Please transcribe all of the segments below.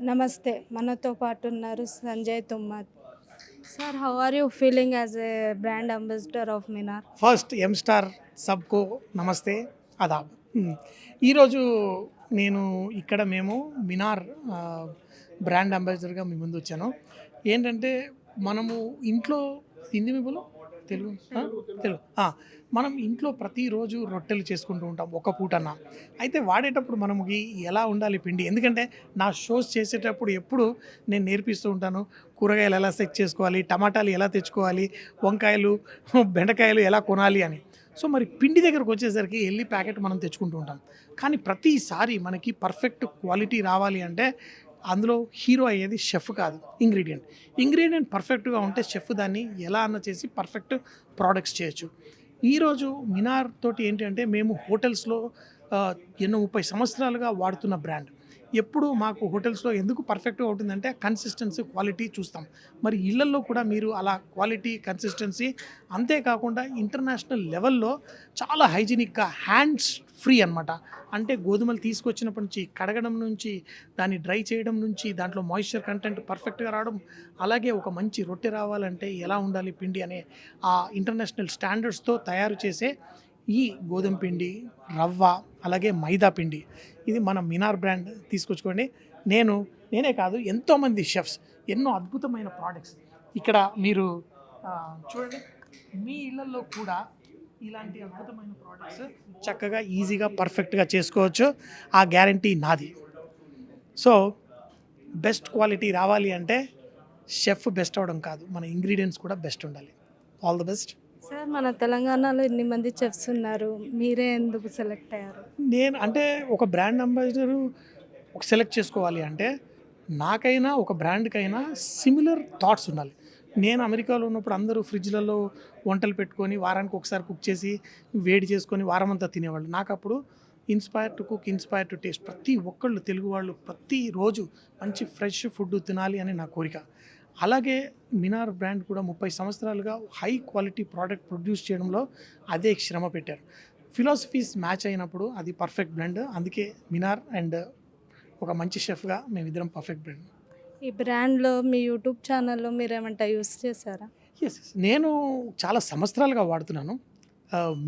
నమస్తే, మనతో పాటు ఉన్నారు Sanjay Tummath. Sir, how are you feeling as a brand ambassador of Minar? First start సబ్కో నమస్తే, అదాబ్. ఈరోజు నేను ఇక్కడ మేము మినార్ బ్రాండ్ అంబాసిడర్గా మీ ముందు వచ్చాను. ఏంటంటే మనము ఇంట్లో హిందీ మీబులు తెలుగు తెలుగు మనం ఇంట్లో ప్రతిరోజు రొట్టెలు చేసుకుంటూ ఉంటాం ఒక పూటన్నా. అయితే వాడేటప్పుడు మనకి ఎలా ఉండాలి పిండి, ఎందుకంటే నా షోస్ చేసేటప్పుడు ఎప్పుడు నేను నేర్పిస్తూ ఉంటాను కూరగాయలు ఎలా సెట్ చేసుకోవాలి, టమాటాలు ఎలా తెచ్చుకోవాలి, వంకాయలు బెండకాయలు ఎలా కొనాలి అని. సో మరి పిండి దగ్గరకు వచ్చేసరికి వెళ్ళి ప్యాకెట్ మనం తెచ్చుకుంటూ ఉంటాం. కానీ ప్రతిసారి మనకి పర్ఫెక్ట్ క్వాలిటీ రావాలి అంటే అందులో హీరో అయ్యేది షెఫ్ కాదు, ఇంగ్రీడియంట్ పర్ఫెక్ట్గా ఉంటే షెఫ్ దాన్ని ఎలా అన్న చేసి పర్ఫెక్ట్ ప్రోడక్ట్స్ చేయొచ్చు. ఈరోజు మినార్ తోటి ఏంటంటే మేము హోటల్స్లో ఎన్నో 30 సంవత్సరాలుగా వాడుతున్న బ్రాండ్. ఎప్పుడు మాకు హోటల్స్లో ఎందుకు పర్ఫెక్ట్గా ఉంటుందంటే కన్సిస్టెన్సీ, క్వాలిటీ చూస్తాం. మరి ఇళ్లల్లో కూడా మీరు అలా క్వాలిటీ, కన్సిస్టెన్సీ, అంతేకాకుండా ఇంటర్నేషనల్ లెవెల్లో చాలా హైజీనిక్గా, హ్యాండ్స్ ఫ్రీ అనమాట. అంటే గోధుమలు తీసుకొచ్చినప్పటి నుంచి కడగడం నుంచి, దాన్ని డ్రై చేయడం నుంచి, దాంట్లో మాయిశ్చర్ కంటెంట్ పర్ఫెక్ట్గా రావడం, అలాగే ఒక మంచి రొట్టె రావాలంటే ఎలా ఉండాలి పిండి అనే ఆ ఇంటర్నేషనల్ స్టాండర్డ్స్తో తయారు చేసే ఈ గోధుమ పిండి, రవ్వ, అలాగే మైదా పిండి, ఇది మన మినార్ బ్రాండ్ తీసుకొచ్చుకోండి. నేనే కాదు, ఎంతోమంది షెఫ్స్ ఎన్నో అద్భుతమైన ప్రోడక్ట్స్ ఇక్కడ మీరు చూడండి. మీ ఇళ్ళల్లో కూడా ఇలాంటి అద్భుతమైన ప్రోడక్ట్స్ చక్కగా ఈజీగా పర్ఫెక్ట్గా చేసుకోవచ్చు. ఆ గ్యారంటీ నాది. సో బెస్ట్ క్వాలిటీ రావాలి అంటే షెఫ్ బెస్ట్ అవడం కాదు, మన ఇంగ్రీడియంట్స్ కూడా బెస్ట్ ఉండాలి. All the best. సార్, మన తెలంగాణలో ఎన్ని మంది చెఫ్స్ ఉన్నారు, మీరే ఎందుకు సెలెక్ట్ అయ్యారు? నేను అంటే ఒక బ్రాండ్ అంబాసిడరు సెలెక్ట్ చేసుకోవాలి అంటే నాకైనా ఒక బ్రాండ్కైనా సిమిలర్ థాట్స్ ఉండాలి. నేను అమెరికాలో ఉన్నప్పుడు అందరూ ఫ్రిడ్జ్లలో వంటలు పెట్టుకొని వారానికి ఒకసారి కుక్ చేసి వేడి చేసుకొని వారమంతా తినేవాళ్ళు. నాకు అప్పుడు inspire to cook, inspire to taste. ప్రతి ఒక్కళ్ళు తెలుగు వాళ్ళు ప్రతిరోజు మంచి ఫ్రెష్ ఫుడ్ తినాలి అని నా కోరిక. అలాగే మినార్ బ్రాండ్ కూడా 30 సంవత్సరాలుగా హై క్వాలిటీ ప్రోడక్ట్ ప్రొడ్యూస్ చేయడంలో అదే శ్రమ పెట్టారు. ఫిలాసఫీస్ మ్యాచ్ అయినప్పుడు అది పర్ఫెక్ట్ బ్రాండ్. అందుకే మినార్ అండ్ ఒక మంచి షెఫ్గా మేమిద్దరం పర్ఫెక్ట్ బ్రాండ్. ఈ బ్రాండ్లో మీ యూట్యూబ్ ఛానల్లో మీరు ఏమంటా యూస్ చేశారా? ఎస్, నేను చాలా సంవత్సరాలుగా వాడుతున్నాను.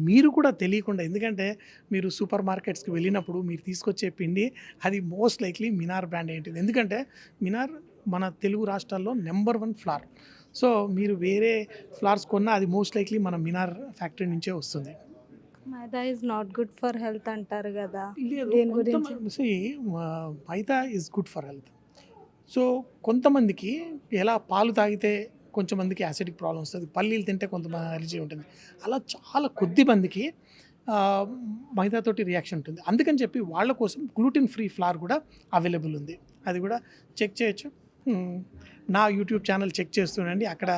మీరు కూడా తెలియకుండా, ఎందుకంటే మీరు సూపర్ మార్కెట్స్కి వెళ్ళినప్పుడు మీరు తీసుకొచ్చే పిండి అది మోస్ట్ లైక్లీ మినార్ బ్రాండ్ ఏంటిది. ఎందుకంటే మినార్ మన తెలుగు రాష్ట్రాల్లో నెంబర్ 1 ఫ్లార్. సో మీరు వేరే ఫ్లార్స్ కొన్నా అది మోస్ట్ లైక్లీ మన మినార్ ఫ్యాక్టరీ నుంచే వస్తుంది. Maida is not good for health అంటారు కదా, లేదు, దేని గురించి? Maida is good for health. So కొంతమందికి ఎలా పాలు తాగితే కొంచెం మందికి యాసిడిక్ ప్రాబ్లం వస్తుంది, పల్లీలు తింటే కొంతమంది అలర్జీ ఉంటుంది. అలా చాలా కొద్ది మందికి మైదాతోటి రియాక్షన్ ఉంటుంది. అందుకని చెప్పి వాళ్ళ కోసం గ్లూటెన్ ఫ్రీ ఫ్లార్ కూడా అవైలబుల్ ఉంది. అది కూడా చెక్ చేయొచ్చు. నా యూట్యూబ్ ఛానల్ చెక్ చేస్తుండండి, అక్కడ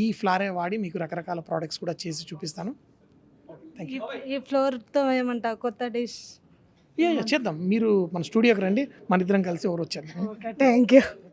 ఈ ఫ్లారే వాడి మీకు రకరకాల ప్రోడక్ట్స్ కూడా చేసి చూపిస్తాను. Thank you. ఈ ఫ్లోర్తో ఏమంటా కొత్త డిష్ చేద్దాం. మీరు మన స్టూడియోకి రండి, మన ఇద్దరం కలిసి ఎవరు వచ్చారు. Okay, thank you.